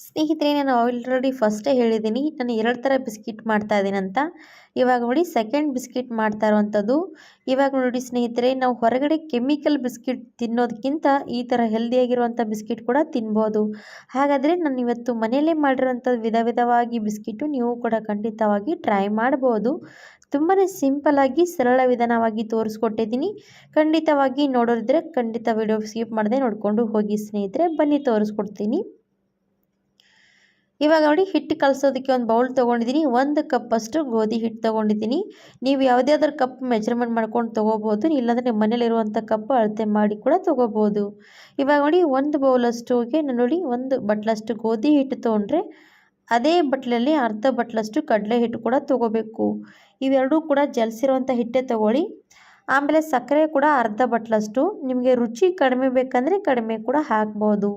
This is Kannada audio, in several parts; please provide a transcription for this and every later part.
ಸ್ನೇಹಿತರೆ, ನಾನು ಆಲ್ರೆಡಿ ಫಸ್ಟೇ ಹೇಳಿದ್ದೀನಿ ನಾನು 2 ಥರ ಬಿಸ್ಕಿಟ್ ಮಾಡ್ತಾ ಇದ್ದೀನಂತ. ಇವಾಗ ನೋಡಿ ಸೆಕೆಂಡ್ ಬಿಸ್ಕಿಟ್ ಮಾಡ್ತಾ ಇರುವಂಥದ್ದು. ಇವಾಗ ನೋಡಿ ಸ್ನೇಹಿತರೆ, ನಾವು ಹೊರಗಡೆ ಕೆಮಿಕಲ್ ಬಿಸ್ಕಿಟ್ ತಿನ್ನೋದಕ್ಕಿಂತ ಈ ಥರ ಹೆಲ್ದಿಯಾಗಿರುವಂಥ ಬಿಸ್ಕಿಟ್ ಕೂಡ ತಿನ್ಬೋದು. ಹಾಗಾದರೆ ನಾನು ಇವತ್ತು ಮನೆಯಲ್ಲೇ ಮಾಡಿರೋಂಥ ವಿಧವಾಗಿ ಬಿಸ್ಕಿಟು ನೀವು ಕೂಡ ಖಂಡಿತವಾಗಿ ಟ್ರೈ ಮಾಡ್ಬೋದು. ತುಂಬಾ ಸಿಂಪಲ್ಲಾಗಿ ಸರಳ ವಿಧಾನವಾಗಿ ತೋರಿಸ್ಕೊಟ್ಟಿದ್ದೀನಿ. ಖಂಡಿತವಾಗಿ ನೋಡೋರಿದ್ರೆ ಖಂಡಿತ ವಿಡಿಯೋ ಸ್ಕಿಪ್ ಮಾಡದೆ ನೋಡಿಕೊಂಡು ಹೋಗಿ ಸ್ನೇಹಿತರೆ. ಬನ್ನಿ ತೋರಿಸ್ಕೊಡ್ತೀನಿ. ಇವಾಗ ನೋಡಿ ಹಿಟ್ಟು ಕಲಸೋದಕ್ಕೆ ಒಂದು ಬೌಲ್ ತೊಗೊಂಡಿದ್ದೀನಿ. 1 ಕಪ್ ಅಷ್ಟು ಗೋಧಿ ಹಿಟ್ಟು ತೊಗೊಂಡಿದ್ದೀನಿ. ನೀವು ಯಾವುದಾದ್ರೂ ಕಪ್ ಮೆಜರ್ಮೆಂಟ್ ಮಾಡ್ಕೊಂಡು ತೊಗೋಬೋದು, ಇಲ್ಲಾಂದರೆ ನಿಮ್ಮ ಮನೇಲಿರುವಂಥ ಕಪ್ ಅಳತೆ ಮಾಡಿ ಕೂಡ ತೊಗೋಬೋದು. ಇವಾಗ ನೋಡಿ 1 ಬೌಲಷ್ಟುಗೆ ನಾನು ನೋಡಿ 1 ಬಟ್ಲಷ್ಟು ಗೋಧಿ ಹಿಟ್ಟು ತೊಗೊಂಡ್ರೆ ಅದೇ ಬಟ್ಲಲ್ಲಿ ಅರ್ಧ ಬಟ್ಲಷ್ಟು ಕಡಲೆ ಹಿಟ್ಟು ಕೂಡ ತೊಗೋಬೇಕು. ಇವೆರಡೂ ಕೂಡ ಜಲಸಿರುವಂಥ ಹಿಟ್ಟೇ ತೊಗೊಳ್ಳಿ. ಆಮೇಲೆ ಸಕ್ಕರೆ ಕೂಡ ಅರ್ಧ ಬಟ್ಲಷ್ಟು. ನಿಮಗೆ ರುಚಿ ಕಡಿಮೆ ಬೇಕಂದರೆ ಕಡಿಮೆ ಕೂಡ ಹಾಕ್ಬೋದು.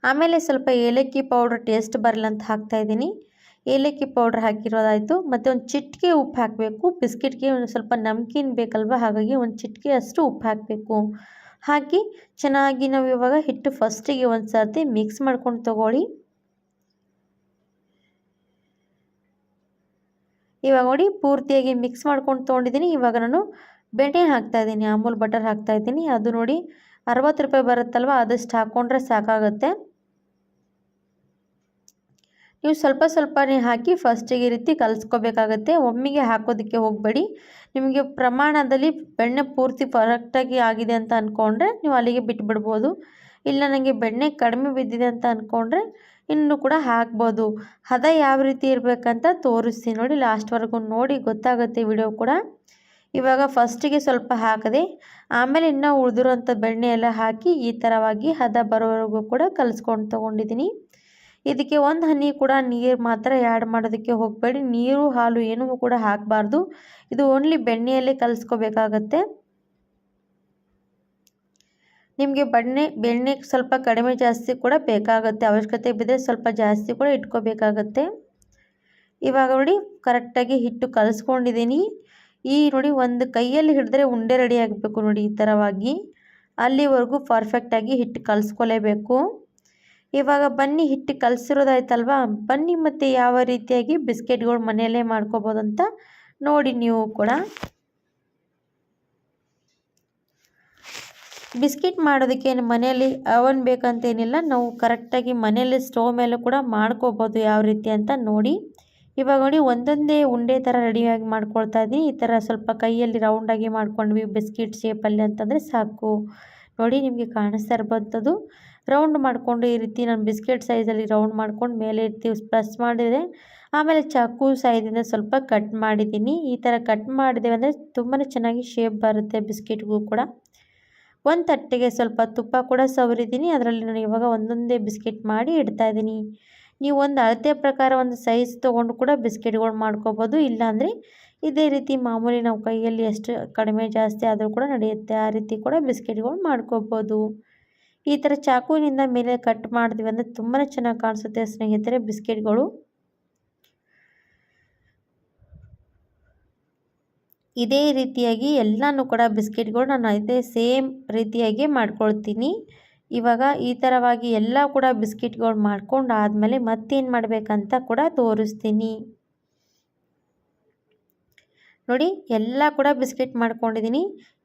ಆಮೇಲೆ ಸ್ವಲ್ಪ ಏಲಕ್ಕಿ ಪೌಡ್ರ್ ಟೇಸ್ಟ್ ಬರಲ್ಲ ಅಂತ ಹಾಕ್ತಾಯಿದ್ದೀನಿ. ಏಲಕ್ಕಿ ಪೌಡ್ರ್ ಹಾಕಿರೋದಾಯಿತು. ಮತ್ತು ಒಂದು ಚಿಟಿಕೆ ಉಪ್ಪು ಹಾಕಬೇಕು. ಬಿಸ್ಕಿಟ್ಗೆ ಒಂದು ಸ್ವಲ್ಪ ನಮ್ಕೀನ್ ಬೇಕಲ್ವ, ಹಾಗಾಗಿ ಒಂದು ಚಿಟಿಕೆ ಅಷ್ಟು ಉಪ್ಪು ಹಾಕಬೇಕು. ಹಾಕಿ ಚೆನ್ನಾಗಿ ನಾವು ಇವಾಗ ಹಿಟ್ಟು ಫಸ್ಟಿಗೆ ಒಂದು ಸರ್ತಿ ಮಿಕ್ಸ್ ಮಾಡ್ಕೊಂಡು ತೊಗೊಳ್ಳಿ. ಇವಾಗ ನೋಡಿ ಪೂರ್ತಿಯಾಗಿ ಮಿಕ್ಸ್ ಮಾಡ್ಕೊಂಡು ತೊಗೊಂಡಿದ್ದೀನಿ. ಇವಾಗ ನಾನು ಬೆಣ್ಣೆ ಹಾಕ್ತಾಯಿದ್ದೀನಿ, ಅಮೂಲ್ ಬಟರ್ ಹಾಕ್ತಾಯಿದ್ದೀನಿ. ಅದು ನೋಡಿ 60 ರೂಪಾಯಿ ಬರುತ್ತಲ್ವ, ಅದಷ್ಟು ಹಾಕ್ಕೊಂಡ್ರೆ ಸಾಕಾಗುತ್ತೆ. ನೀವು ಸ್ವಲ್ಪ ಸ್ವಲ್ಪನೇ ಹಾಕಿ ಫಸ್ಟಿಗೆ ಈ ರೀತಿ ಕಲಿಸ್ಕೋಬೇಕಾಗತ್ತೆ. ಒಮ್ಮೆಗೆ ಹಾಕೋದಕ್ಕೆ ಹೋಗಬೇಡಿ. ನಿಮಗೆ ಪ್ರಮಾಣದಲ್ಲಿ ಬೆಣ್ಣೆ ಪೂರ್ತಿ ಪರ್ಫೆಕ್ಟಾಗಿ ಆಗಿದೆ ಅಂತ ಅಂದ್ಕೊಂಡ್ರೆ ನೀವು ಅಲ್ಲಿಗೆ ಬಿಟ್ಬಿಡ್ಬೋದು. ಇಲ್ಲ ನನಗೆ ಬೆಣ್ಣೆ ಕಡಿಮೆ ಬಿದ್ದಿದೆ ಅಂತ ಅಂದ್ಕೊಂಡ್ರೆ ಇನ್ನೂ ಕೂಡ ಹಾಕ್ಬೋದು. ಹದ ಯಾವ ರೀತಿ ಇರಬೇಕಂತ ತೋರಿಸ್ತೀನಿ ನೋಡಿ, ಲಾಸ್ಟ್ವರೆಗೂ ನೋಡಿ ಗೊತ್ತಾಗುತ್ತೆ ವಿಡಿಯೋ ಕೂಡ. ಇವಾಗ ಫಸ್ಟಿಗೆ ಸ್ವಲ್ಪ ಹಾಕದೆ ಆಮೇಲೆ ಇನ್ನೂ ಉಳಿದಿರೋಂಥ ಬೆಣ್ಣೆ ಎಲ್ಲ ಹಾಕಿ ಈ ಥರವಾಗಿ ಹದ ಬರೋವರೆಗೂ ಕೂಡ ಕಲಿಸ್ಕೊಂಡು ತೊಗೊಂಡಿದ್ದೀನಿ. ಇದಕ್ಕೆ ಒಂದು ಹನಿ ಕೂಡ ನೀರು ಮಾತ್ರ ಆ್ಯಡ್ ಮಾಡೋದಕ್ಕೆ ಹೋಗಬೇಡಿ. ನೀರು ಹಾಲು ಏನೂ ಕೂಡ ಹಾಕಬಾರ್ದು. ಇದು ಓನ್ಲಿ ಬೆಣ್ಣೆಯಲ್ಲೇ ಕಲಿಸ್ಕೋಬೇಕಾಗತ್ತೆ. ನಿಮಗೆ ಬೆಣ್ಣೆ ಸ್ವಲ್ಪ ಕಡಿಮೆ ಜಾಸ್ತಿ ಕೂಡ ಬೇಕಾಗುತ್ತೆ. ಅವಶ್ಯಕತೆ ಬಿದ್ದರೆ ಸ್ವಲ್ಪ ಜಾಸ್ತಿ ಕೂಡ ಇಟ್ಕೋಬೇಕಾಗತ್ತೆ. ಇವಾಗ ನೋಡಿ ಕರೆಕ್ಟಾಗಿ ಹಿಟ್ಟು ಕಲಿಸ್ಕೊಂಡಿದ್ದೀನಿ. ನೋಡಿ ಒಂದು ಕೈಯಲ್ಲಿ ಹಿಡಿದ್ರೆ ಉಂಡೆ ರೆಡಿ ಆಗಬೇಕು ನೋಡಿ, ಈ ಥರವಾಗಿ ಅಲ್ಲಿವರೆಗೂ ಪರ್ಫೆಕ್ಟಾಗಿ ಹಿಟ್ಟು ಕಲಿಸ್ಕೊಲೇಬೇಕು. ಇವಾಗ ಬನ್ನಿ ಹಿಟ್ಟು ಕಲಸಿರೋದಾಯ್ತಲ್ವ, ಬನ್ನಿ ಮತ್ತು ಯಾವ ರೀತಿಯಾಗಿ ಬಿಸ್ಕೆಟ್ಗಳು ಮನೆಯಲ್ಲೇ ಮಾಡ್ಕೋಬೋದು ಅಂತ ನೋಡಿ ನೀವು ಕೂಡ. ಬಿಸ್ಕೆಟ್ ಮಾಡೋದಕ್ಕೆ ಮನೆಯಲ್ಲಿ ಅವನ್ ಬೇಕಂತೇನಿಲ್ಲ, ನಾವು ಕರೆಕ್ಟಾಗಿ ಮನೆಯಲ್ಲೇ ಸ್ಟವ್ ಮೇಲೆ ಕೂಡ ಮಾಡ್ಕೋಬೋದು ಯಾವ ರೀತಿ ಅಂತ ನೋಡಿ. ಇವಾಗ ನೋಡಿ ಒಂದೊಂದೇ ಉಂಡೆ ಥರ ರೆಡಿಯಾಗಿ ಮಾಡ್ಕೊಳ್ತಾ ಇದ್ದೀನಿ. ಈ ಥರ ಸ್ವಲ್ಪ ಕೈಯಲ್ಲಿ ರೌಂಡಾಗಿ ಮಾಡ್ಕೊಂಡ್ವಿ ಬಿಸ್ಕಿಟ್ ಶೇಪಲ್ಲಿ ಅಂತಂದರೆ ಸಾಕು. ನೋಡಿ ನಿಮಗೆ ಕಾಣಿಸ್ತಾ ಇರ್ಬೋದು, ರೌಂಡ್ ಮಾಡಿಕೊಂಡು ಈ ರೀತಿ ನಾನು ಬಿಸ್ಕೆಟ್ ಸೈಜಲ್ಲಿ ರೌಂಡ್ ಮಾಡ್ಕೊಂಡು ಮೇಲೆ ಇರ್ತೀವಿ ಪ್ರೆಸ್ ಮಾಡಿದೆ. ಆಮೇಲೆ ಚಾಕು ಸೈಜಿಂದ ಸ್ವಲ್ಪ ಕಟ್ ಮಾಡಿದ್ದೀನಿ. ಈ ಥರ ಕಟ್ ಮಾಡಿದ್ದೇವೆ ಅಂದರೆ ತುಂಬಾ ಚೆನ್ನಾಗಿ ಶೇಪ್ ಬರುತ್ತೆ ಬಿಸ್ಕೆಟ್ಗೂ ಕೂಡ. ಒಂದು ತಟ್ಟೆಗೆ ಸ್ವಲ್ಪ ತುಪ್ಪ ಕೂಡ ಸವರಿದ್ದೀನಿ. ಅದರಲ್ಲಿ ನಾನು ಇವಾಗ ಒಂದೊಂದೇ ಬಿಸ್ಕೆಟ್ ಮಾಡಿ ಇಡ್ತಾಯಿದ್ದೀನಿ. ನೀವು ಒಂದು ಅಳತೆ ಪ್ರಕಾರ ಒಂದು ಸೈಜ್ ತೊಗೊಂಡು ಕೂಡ ಬಿಸ್ಕೆಟ್ಗಳು ಮಾಡ್ಕೋಬೋದು. ಇಲ್ಲಾಂದರೆ ಇದೇ ರೀತಿ ಮಾಮೂಲಿ ನಾವು ಕೈಯಲ್ಲಿ ಎಷ್ಟು ಕಡಿಮೆ ಜಾಸ್ತಿ ಆದರೂ ಕೂಡ ನಡೆಯುತ್ತೆ. ಆ ರೀತಿ ಕೂಡ ಬಿಸ್ಕೆಟ್ಗಳು ಮಾಡ್ಕೋಬೋದು. ಈ ಥರ ಚಾಕುವಿನಿಂದ ಮೇಲೆ ಕಟ್ ಮಾಡಿದ್ವಿ ಅಂದರೆ ತುಂಬಾ ಚೆನ್ನಾಗಿ ಕಾಣಿಸುತ್ತೆ ಸ್ನೇಹಿತರೆ ಬಿಸ್ಕೆಟ್ಗಳು. ಇದೇ ರೀತಿಯಾಗಿ ಎಲ್ಲನೂ ಕೂಡ ಬಿಸ್ಕೆಟ್ಗಳು ನಾನು ಇದೇ ಸೇಮ್ ರೀತಿಯಾಗಿ ಮಾಡ್ಕೊಳ್ತೀನಿ. ಇವಾಗ ಈ ಥರವಾಗಿ ಎಲ್ಲ ಕೂಡ ಬಿಸ್ಕೆಟ್ಗಳು ಮಾಡ್ಕೊಂಡು ಆದಮೇಲೆ ಮತ್ತೇನು ಮಾಡಬೇಕಂತ ಕೂಡ ತೋರಿಸ್ತೀನಿ ನೋಡಿ. ಎಲ್ಲ ಕೂಡ ಬಿಸ್ಕೆಟ್ ಮಾಡ್ಕೊಂಡಿದ್ದೀನಿ.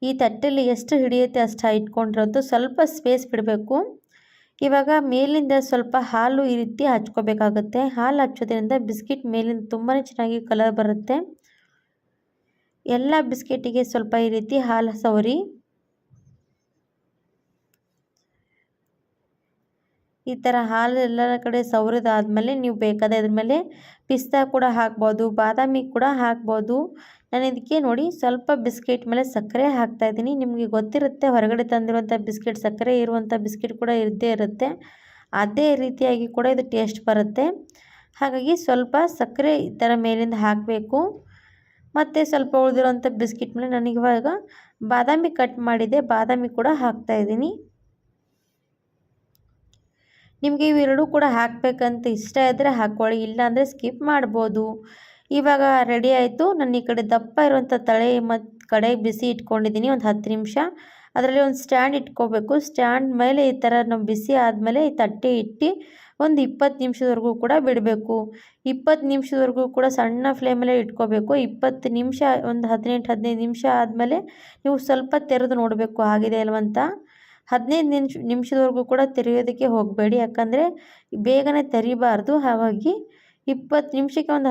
ಈ ತಟ್ಟೆಯಲ್ಲಿ ಎಷ್ಟು ಹಿಡಿಯುತ್ತೆ ಅಷ್ಟು ಇಟ್ಕೊಂಡಿರೋದು, ಸ್ವಲ್ಪ ಸ್ಪೇಸ್ ಬಿಡಬೇಕು. ಇವಾಗ ಮೇಲಿಂದ ಸ್ವಲ್ಪ ಹಾಲು ಈ ರೀತಿ ಹಚ್ಕೋಬೇಕಾಗುತ್ತೆ. ಹಾಲು ಹಚ್ಚೋದ್ರಿಂದ ಬಿಸ್ಕೆಟ್ ಮೇಲಿಂದ ತುಂಬಾ ಚೆನ್ನಾಗಿ ಕಲರ್ ಬರುತ್ತೆ. ಎಲ್ಲ ಬಿಸ್ಕೆಟಿಗೆ ಸ್ವಲ್ಪ ಈ ರೀತಿ ಹಾಲು ಸವರಿ. ಈ ಥರ ಹಾಲು ಎಲ್ಲ ಕಡೆ ಸವರಿದಾದ್ಮೇಲೆ ನೀವು ಬೇಕಾದ ಇದ್ರ ಮೇಲೆ ಪಿಸ್ತಾ ಕೂಡ ಹಾಕ್ಬೋದು, ಬಾದಾಮಿ ಕೂಡ ಹಾಕ್ಬೋದು. ನಾನು ಇದಕ್ಕೆ ನೋಡಿ ಸ್ವಲ್ಪ ಬಿಸ್ಕೆಟ್ ಮೇಲೆ ಸಕ್ಕರೆ ಹಾಕ್ತಾಯಿದ್ದೀನಿ. ನಿಮಗೆ ಗೊತ್ತಿರುತ್ತೆ ಹೊರಗಡೆ ತಂದಿರುವಂಥ ಬಿಸ್ಕೆಟ್ ಸಕ್ಕರೆ ಇರುವಂಥ ಬಿಸ್ಕೆಟ್ ಕೂಡ ಇದ್ದೇ ಇರುತ್ತೆ. ಅದೇ ರೀತಿಯಾಗಿ ಕೂಡ ಇದು ಟೇಸ್ಟ್ ಬರುತ್ತೆ. ಹಾಗಾಗಿ ಸ್ವಲ್ಪ ಸಕ್ಕರೆ ಈ ಥರ ಮೇಲಿಂದ ಹಾಕಬೇಕು. ಮತ್ತು ಸ್ವಲ್ಪ ಉಳಿದಿರೋಂಥ ಬಿಸ್ಕೆಟ್ ಮೇಲೆ ನನಗಿವಾಗ ಬಾದಾಮಿ ಕಟ್ ಮಾಡಿದೆ, ಬಾದಾಮಿ ಕೂಡ ಹಾಕ್ತಾಯಿದ್ದೀನಿ. ನಿಮಗೆ ಇವೆರಡೂ ಕೂಡ ಹಾಕಬೇಕಂತ ಇಷ್ಟ ಇದ್ದರೆ ಹಾಕ್ಕೊಳ್ಳಿ, ಇಲ್ಲಾಂದರೆ ಸ್ಕಿಪ್ ಮಾಡ್ಬೋದು. ಇವಾಗ ರೆಡಿ ಆಯಿತು. ನಾನು ಈ ಕಡೆ ದಪ್ಪ ಇರುವಂಥ ತಳೆ ಮತ್ತು ಕಡೆ ಬಿಸಿ ಇಟ್ಕೊಂಡಿದ್ದೀನಿ ಒಂದು 10 ನಿಮಿಷ. ಅದರಲ್ಲಿ ಒಂದು ಸ್ಟ್ಯಾಂಡ್ ಇಟ್ಕೋಬೇಕು. ಸ್ಟ್ಯಾಂಡ್ ಮೇಲೆ ಈ ಥರ ನಾವು ಬಿಸಿ ಆದಮೇಲೆ ಈ ತಟ್ಟೆ ಇಟ್ಟು ಒಂದು 20 ನಿಮಿಷದವರೆಗೂ ಕೂಡ ಬಿಡಬೇಕು. 20 ನಿಮಿಷದವರೆಗೂ ಕೂಡ ಸಣ್ಣ ಫ್ಲೇಮಲ್ಲೇ ಇಟ್ಕೋಬೇಕು. 20 ನಿಮಿಷ ಒಂದು 18 ನಿಮಿಷ ಆದಮೇಲೆ ನೀವು ಸ್ವಲ್ಪ ತೆರೆದು ನೋಡಬೇಕು ಆಗಿದೆ ಅಲ್ವಂತ. 15 ನಿಮಿಷದವರೆಗೂ ಕೂಡ ತೆರೆಯೋದಕ್ಕೆ ಹೋಗಬೇಡಿ, ಯಾಕಂದರೆ ಬೇಗನೆ ತೆರಿಬಾರ್ದು. ಹಾಗಾಗಿ 20 ನಿಮಿಷಕ್ಕೆ ಒಂದು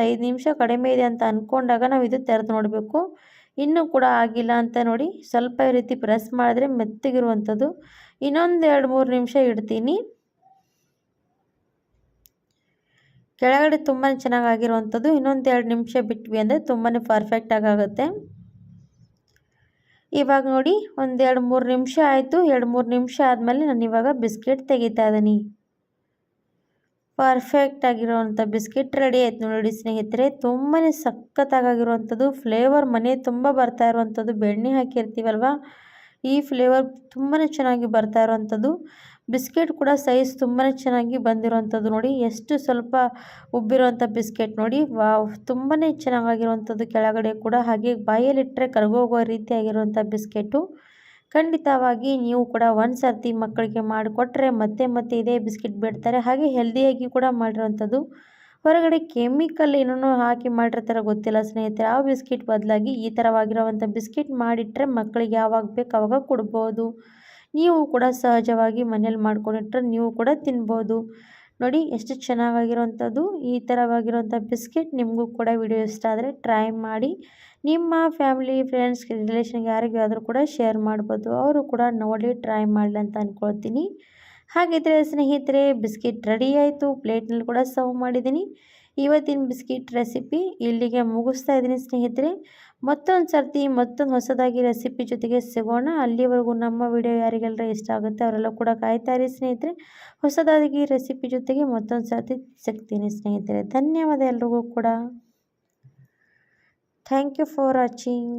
5 ನಿಮಿಷ ಕಡಿಮೆ ಇದೆ ಅಂತ ಅಂದ್ಕೊಂಡಾಗ ನಾವು ಇದು ತೆರೆದು ನೋಡಬೇಕು. ಇನ್ನೂ ಕೂಡ ಆಗಿಲ್ಲ ಅಂತ ನೋಡಿ ಸ್ವಲ್ಪ ಈ ರೀತಿ ಪ್ರೆಸ್ ಮಾಡಿದ್ರೆ ಮೆತ್ತಗಿರುವಂಥದ್ದು. ಇನ್ನೊಂದು 2-3 ನಿಮಿಷ ಇಡ್ತೀನಿ. ಕೆಳಗಡೆ ತುಂಬಾ ಚೆನ್ನಾಗಾಗಿರುವಂಥದ್ದು. ಇನ್ನೊಂದು 2 ನಿಮಿಷ ಬಿಟ್ವಿ ಅಂದರೆ ತುಂಬಾ ಪರ್ಫೆಕ್ಟಾಗಿ ಆಗುತ್ತೆ. ಇವಾಗ ನೋಡಿ ಒಂದು 2-3 ನಿಮಿಷ ಆಯಿತು. 2-3 ನಿಮಿಷ ಆದಮೇಲೆ ನಾನು ಇವಾಗ ಬಿಸ್ಕೆಟ್ ತೆಗಿತಾ ಇದ್ದೀನಿ. ಪರ್ಫೆಕ್ಟ್ ಆಗಿರೋವಂಥ ಬಿಸ್ಕೆಟ್ ರೆಡಿ ಆಯ್ತು ನೋಡಿ ಸ್ನೇಹಿತರೆ. ತುಂಬಾ ಸಖತ್ತಾಗಿರುವಂಥದ್ದು, ಫ್ಲೇವರ್ ಮನೆ ತುಂಬ ಬರ್ತಾ ಇರುವಂಥದ್ದು. ಬೆಣ್ಣೆ ಹಾಕಿರ್ತೀವಲ್ವ, ಈ ಫ್ಲೇವರ್ ತುಂಬಾ ಚೆನ್ನಾಗಿ ಬರ್ತಾ ಇರುವಂಥದ್ದು. ಬಿಸ್ಕೆಟ್ ಕೂಡ ಸೈಜ್ ತುಂಬಾ ಚೆನ್ನಾಗಿ ಬಂದಿರುವಂಥದ್ದು. ನೋಡಿ ಎಷ್ಟು ಸ್ವಲ್ಪ ಉಬ್ಬಿರುವಂಥ ಬಿಸ್ಕೆಟ್ ನೋಡಿ. ವಾವ್, ತುಂಬಾ ಚೆನ್ನಾಗಿರುವಂಥದ್ದು ಕೆಳಗಡೆ ಕೂಡ. ಹಾಗೆ ಬಾಯಲ್ಲಿಟ್ಟರೆ ಕರಗೋಗೋ ರೀತಿಯಾಗಿರುವಂಥ ಬಿಸ್ಕೆಟು. ಖಂಡಿತವಾಗಿ ನೀವು ಕೂಡ ಒಂದು ಸರ್ತಿ ಮಕ್ಕಳಿಗೆ ಮಾಡಿಕೊಟ್ರೆ ಮತ್ತೆ ಮತ್ತೆ ಇದೇ ಬಿಸ್ಕೆಟ್ ಬಿಡ್ತಾರೆ. ಹಾಗೆ ಹೆಲ್ದಿಯಾಗಿ ಕೂಡ ಮಾಡಿರೋವಂಥದ್ದು. ಹೊರಗಡೆ ಕೆಮಿಕಲ್ ಏನೋ ಹಾಕಿ ಮಾಡಿರ್ತಾರೆ ಗೊತ್ತಿಲ್ಲ ಸ್ನೇಹಿತರೆ. ಆ ಬಿಸ್ಕೆಟ್ ಬದಲಾಗಿ ಈ ಥರವಾಗಿರೋವಂಥ ಬಿಸ್ಕೆಟ್ ಮಾಡಿಟ್ರೆ ಮಕ್ಕಳಿಗೆ ಯಾವಾಗ ಬೇಕು ಆವಾಗ ಕೊಡ್ಬೋದು. ನೀವು ಕೂಡ ಸಹಜವಾಗಿ ಮನೇಲಿ ಮಾಡ್ಕೊಂಡಿಟ್ರೆ ನೀವು ಕೂಡ ತಿನ್ಬೋದು. ನೋಡಿ ಎಷ್ಟು ಚೆನ್ನಾಗಿರೋವಂಥದ್ದು. ಈ ಥರವಾಗಿರೋವಂಥ ಬಿಸ್ಕೆಟ್ ನಿಮಗೂ ಕೂಡ ವಿಡಿಯೋ ಇಷ್ಟ ಆದರೆ ಟ್ರೈ ಮಾಡಿ ನಿಮ್ಮ ಫ್ಯಾಮಿಲಿ, ಫ್ರೆಂಡ್ಸ್, ರಿಲೇಷನ್ಗೆ ಯಾರಿಗಾದರೂ ಕೂಡ ಶೇರ್ ಮಾಡ್ಬೋದು. ಅವರು ಕೂಡ ನೋಡಿ ಟ್ರೈ ಮಾಡಲಿ ಅಂತ ಅಂದ್ಕೊಳ್ತೀನಿ. ಹಾಗಿದ್ರೆ ಸ್ನೇಹಿತರೆ, ಬಿಸ್ಕೆಟ್ ರೆಡಿ ಆಯಿತು. ಪ್ಲೇಟ್ನಲ್ಲಿ ಕೂಡ ಸರ್ವ್ ಮಾಡಿದ್ದೀನಿ. ಇವತ್ತಿನ ಬಿಸ್ಕೆಟ್ ರೆಸಿಪಿ ಇಲ್ಲಿಗೆ ಮುಗಿಸ್ತಾ ಇದ್ದೀನಿ ಸ್ನೇಹಿತರೆ. ಮತ್ತೊಂದು ಸರ್ತಿ ಮತ್ತೊಂದು ಹೊಸದಾಗಿ ರೆಸಿಪಿ ಜೊತೆಗೆ ಸಿಗೋಣ. ಅಲ್ಲಿವರೆಗೂ ನಮ್ಮ ವಿಡಿಯೋ ಯಾರಿಗೆಲ್ಲರ ಇಷ್ಟ ಆಗುತ್ತೆ ಅವರೆಲ್ಲ ಕೂಡ ಕಾಯ್ತಾ ಇರಿ ಸ್ನೇಹಿತರೆ. ಹೊಸದಾಗಿ ರೆಸಿಪಿ ಜೊತೆಗೆ ಮತ್ತೊಂದು ಸರ್ತಿ ಸಿಗ್ತೀನಿ ಸ್ನೇಹಿತರೆ. ಧನ್ಯವಾದ ಎಲ್ರಿಗೂ ಕೂಡ. Thank you for watching.